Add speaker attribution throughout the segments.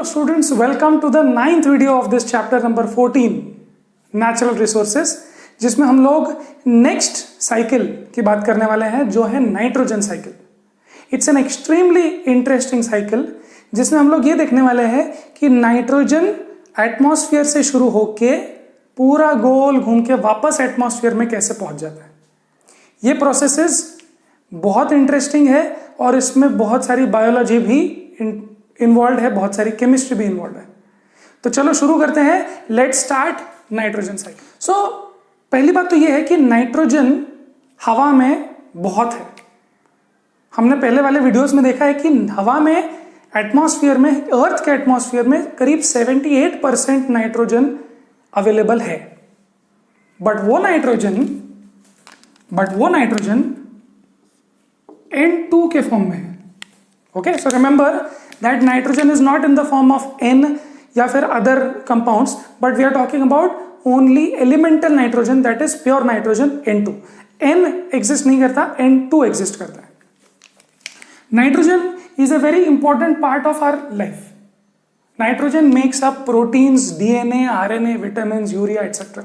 Speaker 1: Hello students, welcome to the 9th video of this chapter number 14 Natural Resources, जिसमें हम लोग next cycle की बात करने वाले हैं जो है nitrogen cycle. It's an extremely interesting cycle जिसमें हम लोग ये देखने वाले हैं कि नाइट्रोजन एटमॉस्फेयर से शुरू होके पूरा गोल घूम के वापस एटमॉस्फेयर में कैसे पहुंच जाता है। ये प्रोसेसेस बहुत इंटरेस्टिंग है और इसमें बहुत सारी बायोलॉजी भी इन्वॉल्व है, बहुत सारी केमिस्ट्री भी इन्वॉल्व है। तो चलो शुरू करते हैं। Let's start nitrogen cycle. So पहली बात तो ये है कि नाइट्रोजन हवा में बहुत है। हमने पहले वाले वीडियोस में देखा है कि हवा में एटमॉस्फेयर में, अर्थ के एटमॉस्फेयर में करीब 78% नाइट्रोजन अवेलेबल है। बट वो नाइट्रोजन N2 के फॉर्म में है। Okay, so remember that nitrogen is not in the form of N या फिर other compounds, but we are talking about only elemental nitrogen, that is pure nitrogen N2। N exist नहीं करता, N2 exist करता है। Nitrogen is a very important part of our life. Nitrogen makes up proteins, DNA, RNA, vitamins, urea, etc.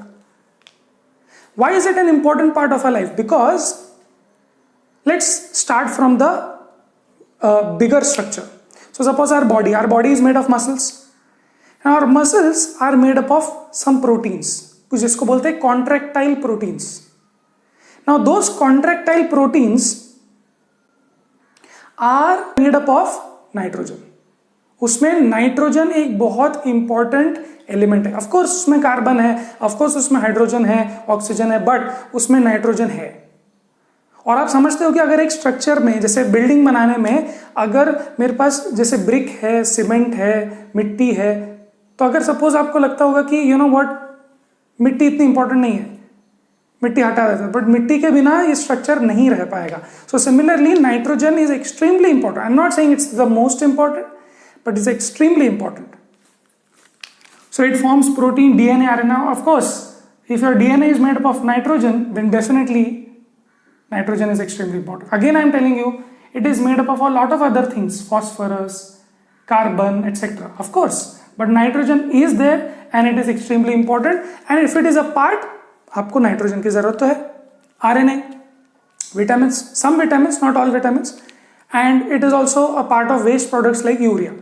Speaker 1: Why is it an important part of our life? Because let's start from the bigger structure. So suppose our body is made of muscles. And our muscles are made up of some proteins, कुछ जिसको बोलते हैं contractile proteins. Now those contractile proteins are made up of nitrogen. उसमें nitrogen एक बहुत important element है। Of course उसमें carbon है, ऑफकोर्स उसमें हाइड्रोजन है, ऑक्सीजन है, बट उसमें नाइट्रोजन है। और आप समझते हो कि अगर एक स्ट्रक्चर में, जैसे बिल्डिंग बनाने में, अगर मेरे पास जैसे ब्रिक है, सीमेंट है, मिट्टी है, तो अगर सपोज आपको लगता होगा कि यू नो व्हाट, मिट्टी इतनी इंपॉर्टेंट नहीं है, मिट्टी हटा देता है, बट मिट्टी के बिना ये स्ट्रक्चर नहीं रह पाएगा। So similarly nitrogen is extremely important. I am not saying it's the most important, but it's extremely important. So it forms protein, DNA, RNA. Of course if your DNA is made up of nitrogen, then definitely nitrogen is extremely important. Again I am telling you, it is made up of a lot of other things, phosphorus, carbon, etcetera, of course, but nitrogen is there and it is extremely important. And if it is a part, आपको nitrogen की जरूरत तो है। RNA, vitamin, some vitamin, not all vitamin, and it is also a part of waste products like urea,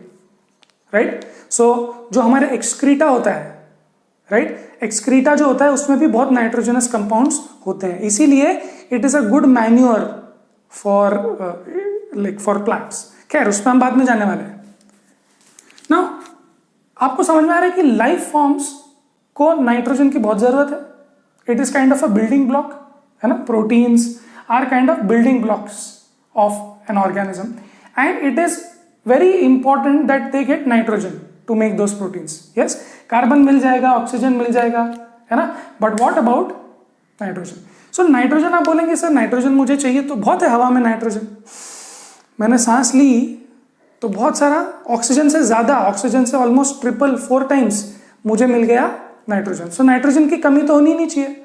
Speaker 1: right. So जो हमारे excreta होता है, right, excreta जो होता है उसमें भी बहुत नाइट्रोजनस कंपाउंड्स होते हैं, इसीलिए it is a good manure for like for plants. खैर, उस पर हम बाद में जाने वाले हैं। नाउ आपको समझ में आ रहा है कि लाइफ फॉर्म्स को नाइट्रोजन की बहुत जरूरत है। It is kind of a building block, है ना। Proteins are kind of building blocks of an organism, and it is very important that they get nitrogen to make those proteins. Yes, carbon मिल जाएगा, oxygen मिल जाएगा, है ना, but what about nitrogen? So nitrogen आप बोलेंगे sir nitrogen मुझे चाहिए तो बहुत है हवा में नाइट्रोजन, मैंने सांस ली तो बहुत सारा, ऑक्सीजन से ज्यादा, ऑक्सीजन से ऑलमोस्ट 4 टाइम्स मुझे मिल गया नाइट्रोजन। सो नाइट्रोजन की कमी तो होनी नहीं चाहिए।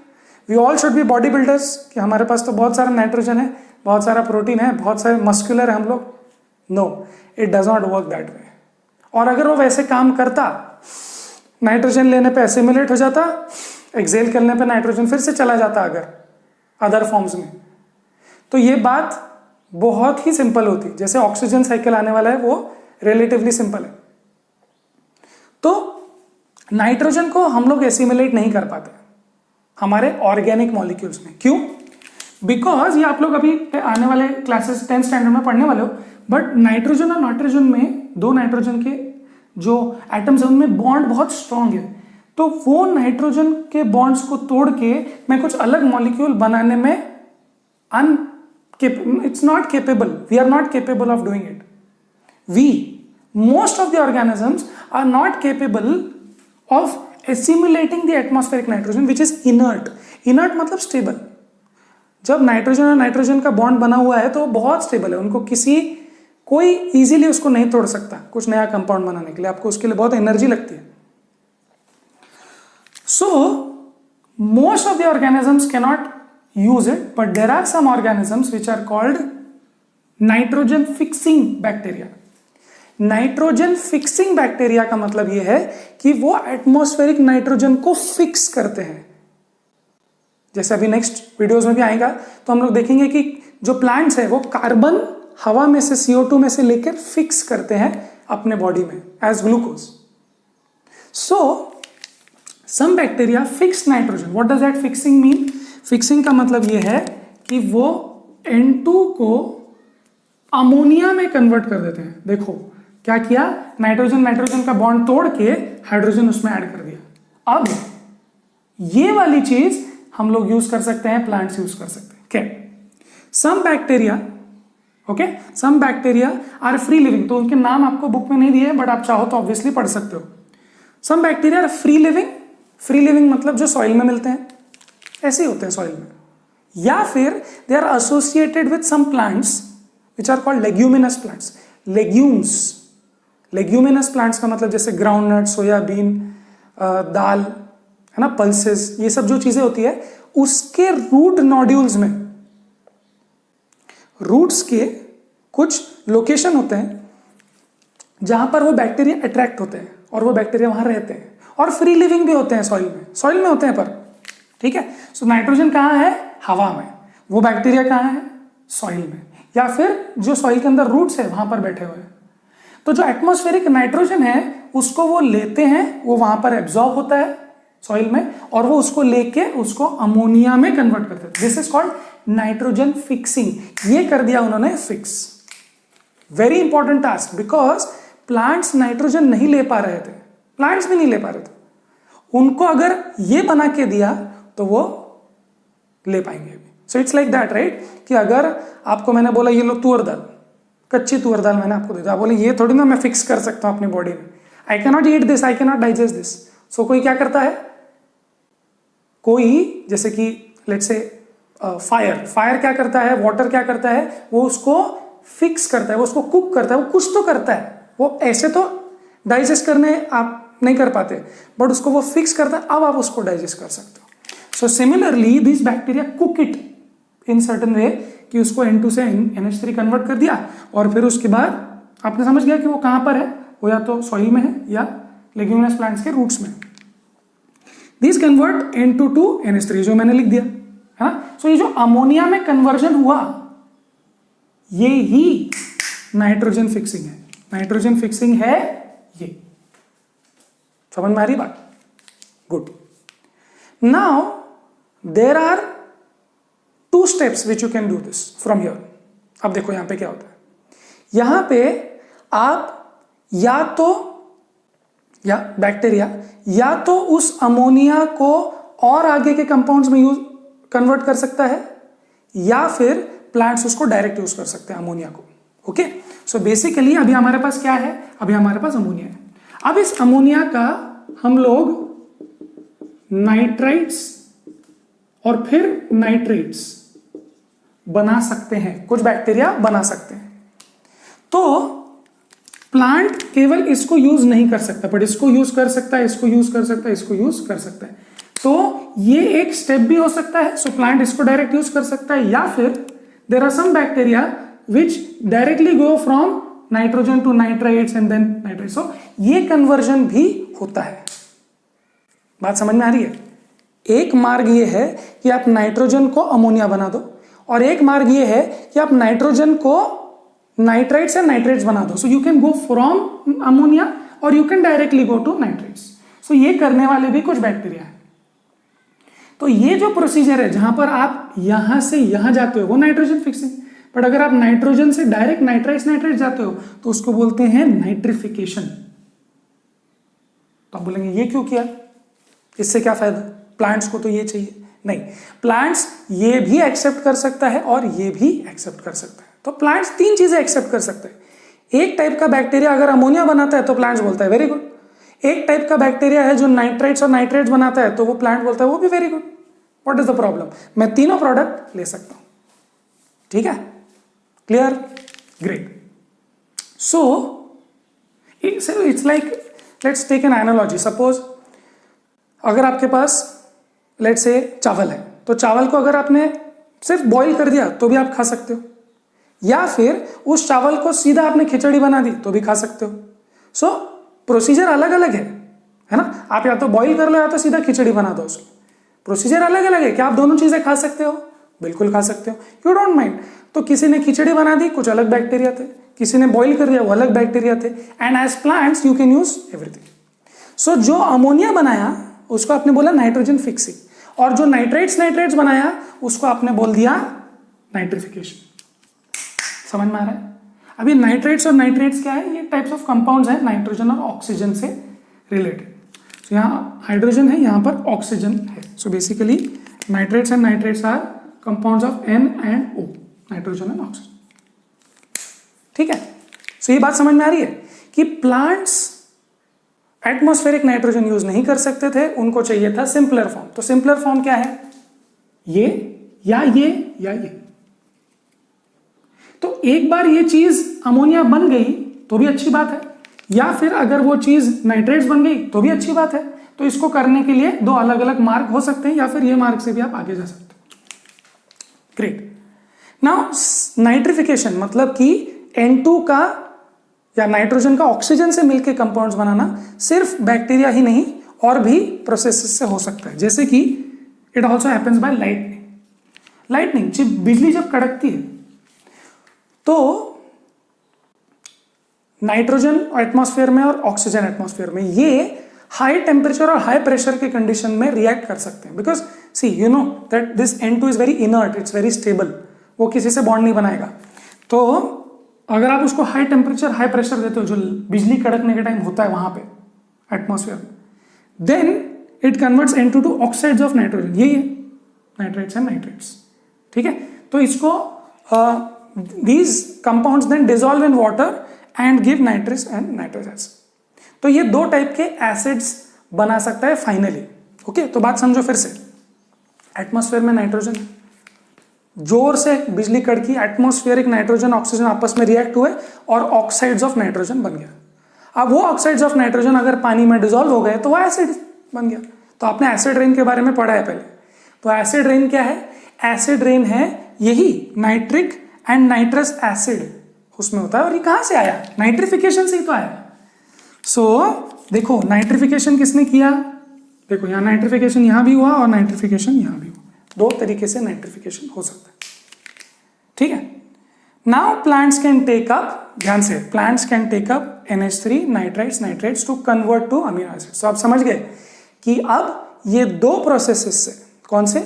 Speaker 1: We all should be body builders कि हमारे पास तो बहुत सारा नाइट्रोजन है, बहुत सारा प्रोटीन है, बहुत सारे मस्कुलर है हम लोग। No, it does not work that way. और अगर वो वैसे काम करता, नाइट्रोजन लेने पे एसिमिलेट हो जाता, एक्सेल करने पे नाइट्रोजन फिर से चला जाता अगर अदर फॉर्म्स में, तो ये बात बहुत ही सिंपल होती। जैसे ऑक्सीजन साइकिल आने वाला है वो रिलेटिवली सिंपल है। तो नाइट्रोजन को हम लोग एसिमिलेट नहीं कर पाते हमारे ऑर्गेनिक मॉलिक्यूल्स में। क्यों? बिकॉज ये आप लोग अभी आने वाले क्लासेस 10th स्टैंडर्ड में पढ़ने वाले हो, बट नाइट्रोजन और नाइट्रोजन में, दो नाइट्रोजन के जो एटम्स हैं उनमें बॉन्ड बहुत स्ट्रांग है। तो वो नाइट्रोजन के बॉन्ड्स को तोड़ के मैं कुछ अलग मॉलिक्यूल बनाने में it's not capable, we are not capable of doing it. Most of the organisms are not capable of assimilating the atmospheric nitrogen which is inert. Inert मतलब स्टेबल। जब नाइट्रोजन और नाइट्रोजन का बॉन्ड बना हुआ है तो बहुत स्टेबल है, उनको कोई इजीली उसको नहीं तोड़ सकता कुछ नया कंपाउंड बनाने के लिए, आपको उसके लिए बहुत एनर्जी लगती है। So most of the organisms can not use it, but there are some organisms which are called nitrogen fixing bacteria. Nitrogen fixing bacteria का मतलब यह है कि वो एटमॉस्फेरिक नाइट्रोजन को फिक्स करते हैं। जैसे अभी नेक्स्ट वीडियोस में भी आएगा तो हम लोग देखेंगे कि जो प्लांट्स है वो कार्बन हवा में से CO2 में से लेकर फिक्स करते हैं अपने बॉडी में as glucose. So some bacteria fix nitrogen. What does that fixing mean? Fixing का मतलब यह है कि वो N2 को अमोनिया में कन्वर्ट कर देते हैं। देखो क्या किया, नाइट्रोजन का बॉन्ड तोड़ के हाइड्रोजन उसमें ऐड कर दिया। अब ये वाली चीज हम लोग यूज कर सकते हैं, प्लांट्स यूज कर सकते हैं। क्या? Some bacteria, okay, some bacteria are free living. तो उनके नाम आपको बुक में नहीं दिए, बट आप चाहो तो ऑब्वियसली पढ़ सकते हो। Some bacteria are free living. Free living मतलब जो सॉइल में मिलते हैं, ऐसे ही होते हैं सॉइल में। या फिर they are associated with some plants which are called leguminous plants. Leguminous plants का मतलब जैसे ग्राउंडनट, सोयाबीन, दाल, है ना, पल्सेस, ये सब जो चीजें होती है उसके रूट नोड्यूल्स में, रूट्स के कुछ लोकेशन होते हैं जहां पर वो बैक्टीरिया अट्रैक्ट होते हैं और वो बैक्टीरिया वहां रहते हैं और फ्री लिविंग भी होते हैं सॉइल में होते हैं पर, ठीक है। सो नाइट्रोजन कहां है? हवा में। वो बैक्टीरिया कहां है? सॉइल में, या फिर जो सॉइल के अंदर रूट्स है वहां पर बैठे हुए हैं। तो जो एटमॉस्फेरिक नाइट्रोजन है उसको वो लेते हैं, वो वहां पर एब्जॉर्ब होता है सॉइल में और वो उसको लेके उसको अमोनिया में कन्वर्ट करते हैं। This is called nitrogen fixing. ये कर दिया उन्होंने fix. Very important task, because plants nitrogen नहीं ले पा रहे थे, प्लांट्स भी नहीं ले पा रहे थे। उनको अगर ये बना के दिया तो वो ले पाएंगे। सो इट्स लाइक दैट, राइट, कि अगर आपको मैंने बोला ये लो तुअर दाल, कच्ची तुअर दाल मैंने आपको दे दिया, बोले ये थोड़ी ना मैं फिक्स कर सकता हूं अपनी बॉडी में, I can not eat this, I can not digest this. So कोई क्या करता है, कोई जैसे कि लेट्स से फायर क्या करता है, वाटर क्या करता है, वो उसको फिक्स करता है, वो उसको कुक करता है, वो कुछ तो करता है। वो ऐसे तो डाइजेस्ट करने आप नहीं कर पाते, बट उसको वो फिक्स करता है, अब आप उसको डाइजेस्ट कर सकते हो। So similarly this bacteria cook it in certain way कि उसको N2 से NH3 कन्वर्ट कर दिया और फिर उसके बाद आपने समझ गया कि वो कहां पर है, वो या तो सॉइल में है या लेग्यूमिनस प्लांट्स के रूट्स में। This convert N2 to NH3 जो मैंने लिख दिया है ना। सो ये जो अमोनिया में कन्वर्जन हुआ ये ही नाइट्रोजन फिक्सिंग है। नाइट्रोजन फिक्सिंग है ये। समझ में आ रही बात? Good. Now there are 2 steps which you can do this from here. अब देखो यहां पे क्या होता है। यहां पे आप या बैक्टीरिया या तो उस अमोनिया को और आगे के कंपाउंड्स में कन्वर्ट कर सकता है या फिर प्लांट्स उसको डायरेक्ट यूज कर सकते हैं अमोनिया को। ओके, सो बेसिकली अभी हमारे पास क्या है, अभी हमारे पास अमोनिया है। अब इस अमोनिया का हम लोग नाइट्राइट्स और फिर नाइट्रेट्स बना सकते हैं, कुछ बैक्टीरिया बना सकते हैं। तो प्लांट केवल इसको यूज नहीं कर सकता, बट इसको यूज कर सकता है, इसको यूज कर सकता है, इसको यूज कर सकता है। तो ये एक स्टेप भी हो सकता है। सो प्लांट इसको डायरेक्ट यूज कर सकता है, या फिर there are some bacteria which directly go from nitrogen to nitrites and then nitrates. So ये कन्वर्जन भी होता है। बात समझ में आ रही है? एक मार्ग ये है कि आप नाइट्रोजन को अमोनिया बना दो, और एक मार्ग ये है कि आप नाइट्रोजन को नाइट्राइट्स एंड नाइट्रेट्स बना दो। So you can go from ammonia और you can directly go to nitrates. So ये करने वाले भी कुछ बैक्टीरिया है। तो ये जो प्रोसीजर है जहां पर आप यहां से यहां जाते हो वो नाइट्रोजन फिक्सिंग, बट अगर आप नाइट्रोजन से डायरेक्ट नाइट्राइट्स जाते हो तो उसको बोलते हैं नाइट्रिफिकेशन। तो आप बोलेंगे ये क्यों किया, इससे क्या फायदा, प्लांट्स को तो ये चाहिए। नहीं, प्लांट्स ये भी एक्सेप्ट कर सकता है और ये भी एक्सेप्ट कर सकता है। तो प्लांट्स 3 चीजें एक्सेप्ट कर सकते हैं। एक टाइप का बैक्टीरिया अगर अमोनिया बनाता है तो प्लांट्स बोलता है वेरी गुड। एक टाइप का बैक्टीरिया है जो नाइट्राइट्स और नाइट्रेट्स बनाता है तो वो प्लांट बोलता है वो भी very good. What is the problem? मैं तीनों प्रोडक्ट ले सकता हूं। ठीक है, clear, great. So it's like, let's take an analogy. Suppose अगर आपके पास लेट्स से चावल है, तो चावल को अगर आपने सिर्फ बॉईल कर दिया तो भी आप खा सकते हो, या फिर उस चावल को सीधा आपने खिचड़ी बना दी तो भी खा सकते हो। सो प्रोसीजर अलग अलग है ना। आप या तो बॉईल कर लो या तो सीधा खिचड़ी बना दो उसको, प्रोसीजर अलग अलग है। क्या आप दोनों चीजें खा सकते हो? बिल्कुल खा सकते हो, यू डोंट माइंड। तो किसी ने खिचड़ी बना दी, कुछ अलग बैक्टीरिया थे, किसी ने बॉईल कर दिया, वो अलग बैक्टीरिया थे। And as plants you can use everything. So जो अमोनिया बनाया उसको आपने बोला नाइट्रोजन फिक्सिंग, और जो नाइट्रेट्स बनाया उसको आपने बोल दिया नाइट्रिफिकेशन। समझ में आ रहा है? अभी नाइट्रेट्स और नाइट्रेट्स क्या है? ये टाइप्स ऑफ कंपाउंड्स हैं नाइट्रोजन और ऑक्सीजन से रिलेटेड। तो यहाँ हाइड्रोजन है, यहाँ पर ऑक्सीजन है। So basically nitrates and nitrates are compounds of N and O, nitrogen and oxygen. ठीक है, सो ये बात समझ में आ रही है कि प्लांट्स एटमॉस्फेरिक नाइट्रोजन यूज नहीं कर सकते थे, उनको चाहिए था सिंपलर फॉर्म। तो सिंपलर फॉर्म क्या है? ये या ये या ये। तो एक बार ये चीज अमोनिया बन गई तो भी अच्छी बात है, या फिर अगर वो चीज नाइट्रेट्स बन गई तो भी अच्छी बात है। तो इसको करने के लिए दो अलग अलग मार्ग हो सकते हैं, या फिर ये मार्ग से भी आप आगे जा सकते हो। ग्रेट। नाउ नाइट्रिफिकेशन मतलब कि N2 का या नाइट्रोजन का ऑक्सीजन से मिलकर कंपाउंड्स बनाना सिर्फ बैक्टीरिया ही नहीं और भी प्रोसेसेस से हो सकता है। जैसे कि it also happens by lightning. बिजली जब कड़कती है तो नाइट्रोजन एटमॉस्फेयर में और ऑक्सीजन एटमॉस्फेयर में ये हाई टेम्परेचर और हाई प्रेशर के कंडीशन में रिएक्ट कर सकते हैं। Because see you know that this N2 is very inert, it's very stable, वो किसी से बॉन्ड नहीं बनाएगा। तो अगर आप उसको हाई टेम्परेचर हाई प्रेशर देते हो, जो बिजली कड़कने के टाइम होता है वहां पे एटमॉस्फेयर में, then it converts N2 to oxides of nitrogen. यही है नाइट्रेट्स एंड नाइट्रेट्स। ठीक है, तो इसको these compounds then dissolve in water and give nitrous and nitrous acid। तो ये दो टाइप के एसिड्स बना सकता है फाइनली। ओके, तो बात समझो फिर से। एटमॉस्फेयर में नाइट्रोजन, जोर से बिजली कड़की, एटमॉस्फेरिक नाइट्रोजन ऑक्सीजन आपस में रिएक्ट हुए और ऑक्साइड्स ऑफ नाइट्रोजन बन गया। अब वो ऑक्साइड्स ऑफ नाइट्रोजन अगर पानी में डिसॉल्व हो गए तो वो एसिड बन गया। तो आपने एसिड रेन के बारे में पढ़ा है पहले। तो एसिड रेन क्या है? एसिड रेन है यही नाइट्रिक एंड नाइट्रस एसिड उसमें होता है। और ये कहां से आया? नाइट्रिफिकेशन से ही तो आया। सो देखो नाइट्रिफिकेशन किसने किया? देखो यहाँ नाइट्रिफिकेशन यहां भी हुआ और नाइट्रिफिकेशन यहां भी हुआ। दो तरीके से नाइट्रिफिकेशन हो सकता है। ठीक है, now plants can take up, ध्यान से, plants can take up NH3 nitrites to convert to amino acids. तो आप समझ गए कि अब ये दो प्रोसेसेस से, कौन से?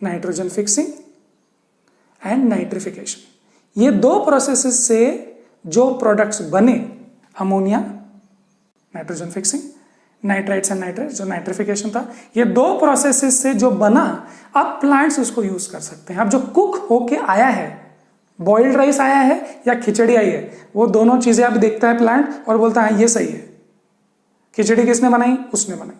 Speaker 1: नाइट्रोजन फिक्सिंग एंड नाइट्रिफिकेशन, ये दो प्रोसेसेस से जो प्रोडक्ट्स बने, ammonia, nitrogen fixing, nitrites and nitrates, जो नाइट्रिफिकेशन था, ये दो प्रोसेसेस से जो बना, अब प्लांट्स उसको यूज कर सकते हैं। अब जो कुक होके आया है, बॉइल्ड राइस आया है या खिचड़ी आई है, वो दोनों चीजें अब देखता है प्लांट और बोलता है ये सही है। खिचड़ी किसने बनाई? उसने बनाई।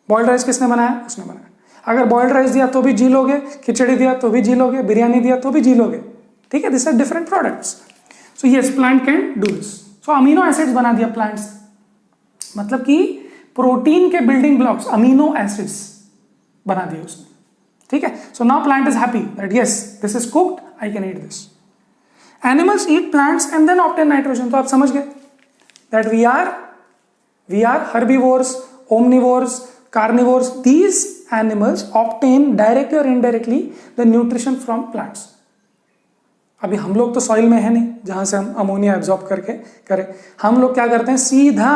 Speaker 1: बॉइल्ड राइस किसने बनाया? उसने बनाया। अगर बॉइल्ड राइस दिया तो भी जी लोगे, खिचड़ी दिया तो भी जी लोगे, बिरयानी दिया तो भी जी लोगे। ठीक है, this are different products. So yes, plant can do this. So amino acids बना दिया प्लांट्स, मतलब कि प्रोटीन के बिल्डिंग ब्लॉक्स, अमीनो एसिड्स बना दिए उसने। ठीक है, so now plant is happy that yes this is cooked, I can eat this. Animals eat plants and then obtain nitrogen. तो आप समझ गए that we are herbivores, omnivores, carnivores. These animals obtain directly or indirectly the nutrition from plants. अभी हम लोग तो soil में है नहीं जहां से हम अमोनिया एब्जॉर्ब करके करें। हम लोग क्या करते हैं? सीधा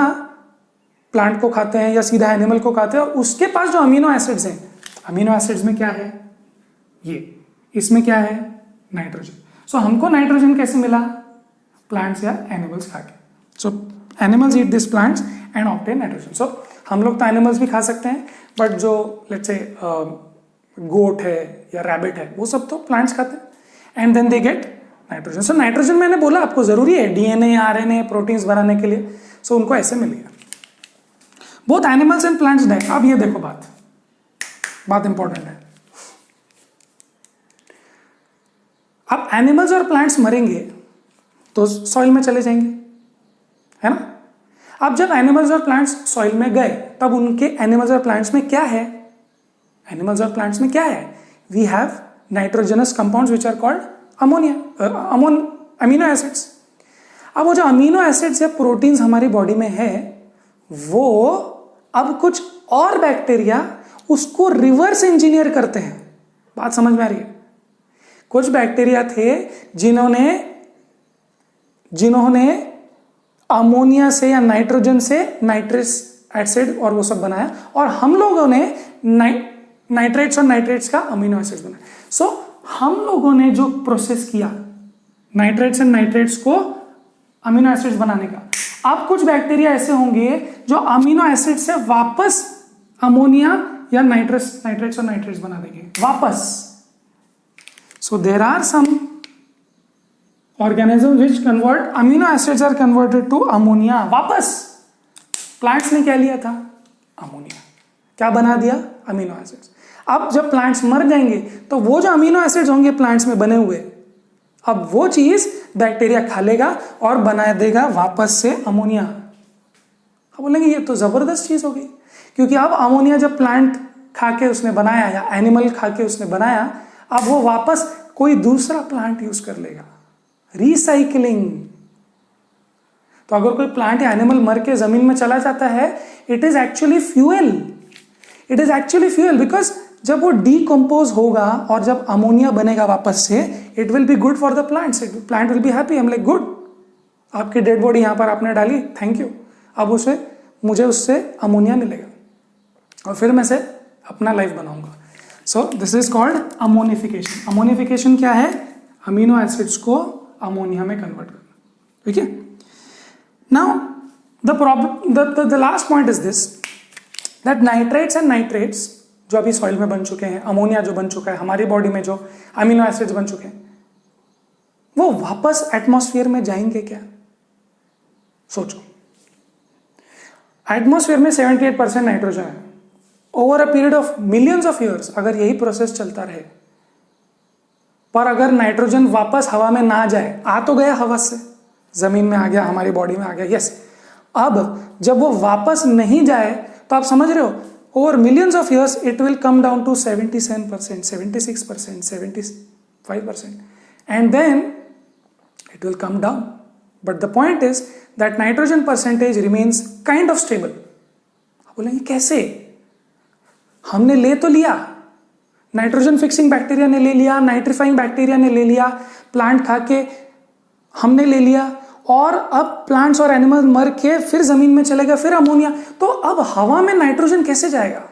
Speaker 1: प्लांट को खाते हैं या सीधा एनिमल को खाते हैं, और उसके पास जो अमीनो एसिड्स हैं, अमीनो एसिड्स में क्या है? ये, इसमें क्या है? नाइट्रोजन। सो हमको नाइट्रोजन कैसे मिला? प्लांट्स या एनिमल्स खा के। So animals eat this plants and obtain nitrogen. So हम लोग तो एनिमल्स भी खा सकते हैं, बट जो लेट्स से गोट है या रैबिट है, वो सब तो प्लांट्स खाते हैं and then they get nitrogen. So nitrogen मैंने बोला आपको जरूरी है DNA, RNA, प्रोटीन्स बनाने के लिए। सो उनको ऐसे मिल गया। Both animals and plants die. अब ये देखो, बात इंपॉर्टेंट है। अब एनिमल्स और प्लांट्स मरेंगे तो सॉइल में चले जाएंगे, है ना? अब जब एनिमल्स और प्लांट्स सॉइल में गए, तब उनके एनिमल्स और प्लांट्स में क्या है? एनिमल्स और प्लांट्स में क्या है? We have nitrogenous compounds which are called amino acids. अब वो जो अमीनो एसिड्स या प्रोटीन्स हमारी बॉडी में है, वो अब कुछ और बैक्टीरिया उसको रिवर्स इंजीनियर करते हैं। बात समझ में आ रही है? कुछ बैक्टीरिया थे जिन्होंने अमोनिया से या नाइट्रोजन से नाइट्रिक एसिड और वो सब बनाया, और हम लोगों ने नाइट्रेट्स और नाइट्रेट्स का अमीनो एसिड बनाया। सो हम लोगों ने जो प्रोसेस किया नाइट्रेट्स एंड नाइट्रेट्स को अमीनो एसिड्स बनाने का, अब कुछ बैक्टीरिया ऐसे होंगे जो अमीनो एसिड से वापस अमोनिया या नाइट्रेट्स और नाइट्रेट्स बना देंगे वापस। So there are some organisms which convert amino acids are converted to ammonia वापस। प्लांट्स ने क्या लिया था? अमोनिया। क्या बना दिया? Amino acids. अब जब प्लांट्स मर जाएंगे तो वो जो अमीनो एसिड्स होंगे प्लांट्स में बने हुए, अब वो चीज बैक्टीरिया खा लेगा और बना देगा वापस से अमोनिया। अब बोलेंगे ये तो जबरदस्त चीज हो गई, क्योंकि अब अमोनिया जब प्लांट खा के उसने बनाया या एनिमल खा के उसने बनाया, अब वो वापस कोई दूसरा प्लांट यूज कर लेगा। रिसाइकलिंग। तो अगर कोई प्लांट या एनिमल मर के जमीन में चला जाता है, it is actually fuel. It is actually fuel because जब वो डीकम्पोज होगा और जब अमोनिया बनेगा वापस से, it will be good for the plants. Plant will be happy. हम लाइक गुड, आपकी डेड बॉडी यहां पर आपने डाली, थैंक यू, अब मुझे उससे अमोनिया मिलेगा और फिर मैं से अपना लाइफ बनाऊंगा। So this is called ammonification. Ammonification क्या है? अमीनो एसिड्स को अमोनिया में कन्वर्ट करना। ठीक है। Now the last point is this, that nitrates and nitrates जो अभी सॉइल में बन चुके हैं, अमोनिया जो बन चुका है, हमारी बॉडी में जो अमीनो एसिड्स बन चुके हैं, वो वापस एटमॉस्फेयर में जाएंगे क्या? सोचो, एटमॉस्फेयर में 78% नाइट्रोजन है। Over a period of millions of years अगर यही प्रोसेस चलता रहे, पर अगर नाइट्रोजन वापस हवा में ना जाए, आ तो गया हवा से, जमीन में आ गया, हमारी बॉडी में आ गया, यस, अब जब वो वापस नहीं जाए तो आप समझ रहे हो, over millions of years it will come down to 77%, 76%, 75%, and then it will come down. But the point is that nitrogen percentage remains kind of stable. बोलेंगे कैसे? हमने ले तो लिया, नाइट्रोजन फिक्सिंग बैक्टीरिया ने ले लिया, नाइट्रीफाइंग बैक्टीरिया ने ले लिया, प्लांट खा के हमने ले लिया, और अब प्लांट्स और एनिमल मर के फिर जमीन में चलेगा, फिर अमोनिया, तो अब हवा में नाइट्रोजन कैसे जाएगा?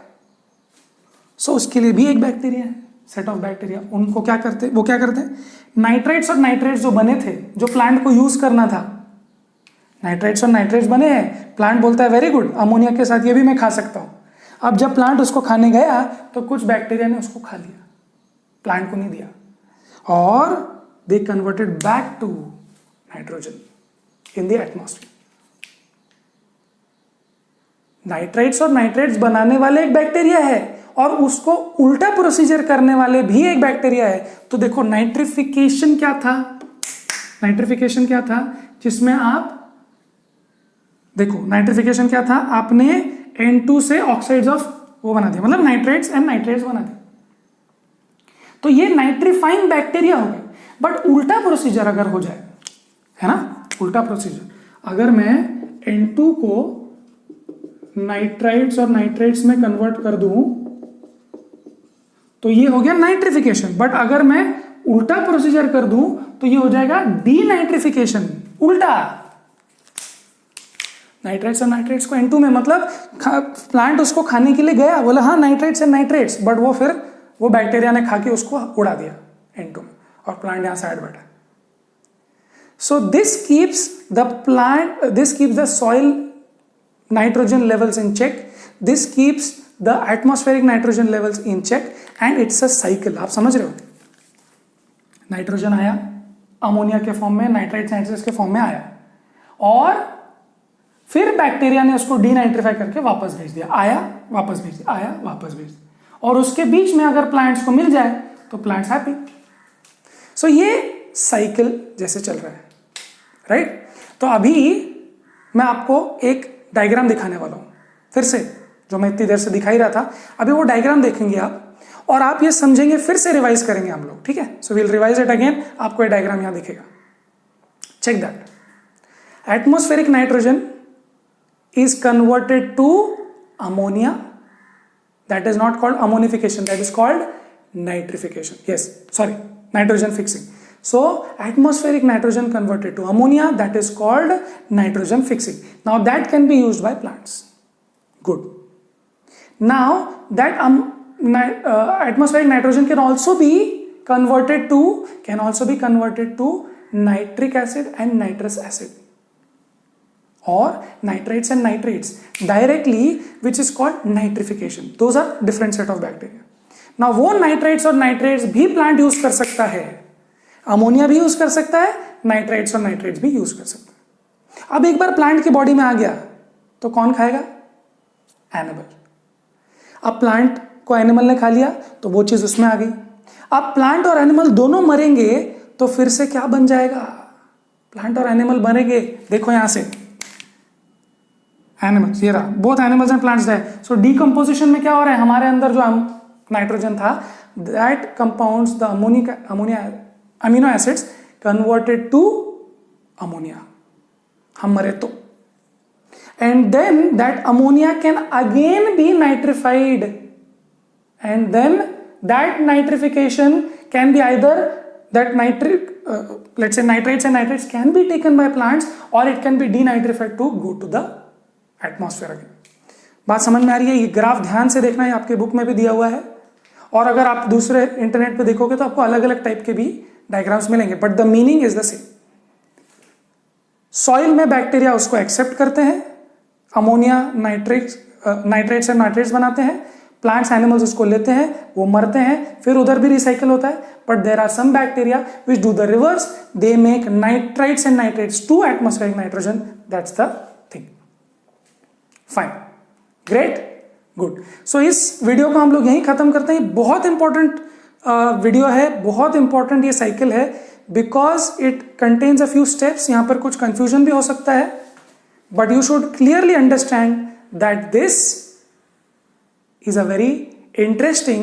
Speaker 1: सो उसके लिए भी एक बैक्टीरिया है, सेट ऑफ बैक्टीरिया। उनको क्या करते हैं, नाइट्रेट्स और नाइट्रेट्स जो बने थे, जो प्लांट को यूज करना था, नाइट्रेट्स और नाइट्रेट्स बने हैं, प्लांट बोलता है वेरी गुड, अमोनिया के साथ ये भी मैं खा सकता हूं। अब जब प्लांट उसको खाने गया तो कुछ बैक्टीरिया ने उसको खा लिया, प्लांट को नहीं दिया, और they converted back to nitrogen in the atmosphere. Nitrates और नाइट्रेट्स बनाने वाले एक बैक्टीरिया है, और उसको उल्टा प्रोसीजर करने वाले भी एक बैक्टीरिया है। तो देखो नाइट्रिफिकेशन क्या था? नाइट्रिफिकेशन क्या था? जिसमें आप देखो, नाइट्रिफिकेशन क्या था? आपने N2 से ऑक्साइड्स ऑफ वो बना दिया, मतलब नाइट्रेट्स एंड नाइट्रेट्स बना दिया। तो ये नाइट्रीफाइंग बैक्टीरिया हो गया। बट उल्टा प्रोसीजर अगर हो जाए, है ना, उल्टा प्रोसीजर, अगर मैं N2 को नाइट्राइट्स और नाइट्रेट्स में कन्वर्ट कर दूं तो ये हो गया नाइट्रिफिकेशन। बट अगर मैं उल्टा प्रोसीजर कर दूं तो ये हो जाएगा डीनाइट्रिफिकेशन, उल्टा। नाइट्रेट्स और नाइट्रेट्स को N2 में, मतलब प्लांट उसको खाने के लिए गया, बोला हाँ नाइट्रेट्स एंड नाइट्रेट्स, बट वो बैक्टीरिया ने खा के उसको उड़ा दिया N2 में, और प्लांट यहां साइड बैठा। So this keeps the soil nitrogen levels in check, this keeps the atmospheric nitrogen levels in check, and it's a cycle। आप समझ रहे हो? नाइट्रोजन आया अमोनिया के फॉर्म में, नाइट्रेट्स के फॉर्म में आया, और फिर बैक्टीरिया ने उसको डीनाइट्रीफाई करके वापस भेज दिया, आया वापस भेज दिया, आया वापस भेज दिया, और उसके बीच में अगर प्लांट्स को मिल जाए तो प्लांट्स हैप्पी। सो ये साइकिल जैसे चल रहा है, राइट? तो अभी मैं आपको एक डायग्राम दिखाने वाला हूं, फिर से, जो मैं इतनी देर से दिखाई रहा था। अभी वो डायग्राम देखेंगे आप, और आप ये समझेंगे, फिर से रिवाइज करेंगे हम लोग, ठीक है? So we'll revise it again. आपको ये डायग्राम यहां दिखेगा। Check that. Atmospheric nitrogen is converted to ammonia. That is not called ammonification, that is called nitrification. Yes, sorry, nitrogen fixing. So atmospheric nitrogen converted to ammonia, that is called nitrogen fixing. Now that can be used by plants. Good. Now that atmospheric nitrogen can also be converted to nitric acid and nitrous acid, or nitrates and nitrates directly, which is called nitrification. Those are different set of bacteria. Now वो nitrates और nitrates भी plant use कर सकता है, ammonia भी use कर सकता है, नाइट्राइट्स और नाइट्रेट्स भी यूज कर सकता है. अब एक बार प्लांट की बॉडी में आ गया तो कौन खाएगा? एनिमल. अब प्लांट को एनिमल ने खा लिया तो वो चीज उसमें आ गई. अब प्लांट और एनिमल दोनों मरेंगे तो फिर से क्या बन जाएगा? प्लांट और एनिमल बनेंगे. देखो यहां से एनिमल्स, ये रहा, बोथ एनिमल्स एंड प्लांट्स है. सो डीकंपोजिशन में क्या हो रहा है? हमारे अंदर जो नाइट्रोजन था, that compounds the ammonia amino acids converted to ammonia. हम मरे तो, and then that ammonia can again be nitrified, and then that nitrification can be either that let's say nitrates and nitrates can be taken by plants, or it can be denitrified to go to the atmosphere again. बात समझ में आ रही है? ये graph ध्यान से देखना है, आपके बुक में भी दिया हुआ है, और अगर आप दूसरे इंटरनेट पे देखोगे तो आपको अलग अलग टाइप के भी डायग्राम्स मिलेंगे, but the meaning is the same. Soil में बैक्टीरिया उसको एक्सेप्ट करते हैं, अमोनिया नाइट्रेट्स एंड नाइट्रेट्स बनाते हैं. प्लांट्स एनिमल्स उसको लेते हैं, वो मरते हैं, फिर उधर भी रिसाइकल होता है. But there are some bacteria which do the reverse, they make nitrites and nitrates to atmospheric nitrogen. That's the thing. Fine, great, good. So इस वीडियो को हम लोग यहीं खत्म करते हैं. बहुत इंपॉर्टेंट वीडियो है, बहुत इंपॉर्टेंट ये साइकिल है, because it contains a few steps. यहां पर कुछ कंफ्यूजन भी हो सकता है, but you should clearly understand that this is a very interesting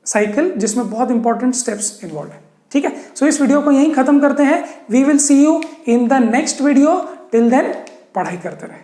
Speaker 1: cycle जिसमें बहुत इंपॉर्टेंट स्टेप्स इन्वॉल्व है. ठीक है, सो इस वीडियो को यहीं खत्म करते हैं. We will see you in the next video. Till then पढ़ाई करते रहे.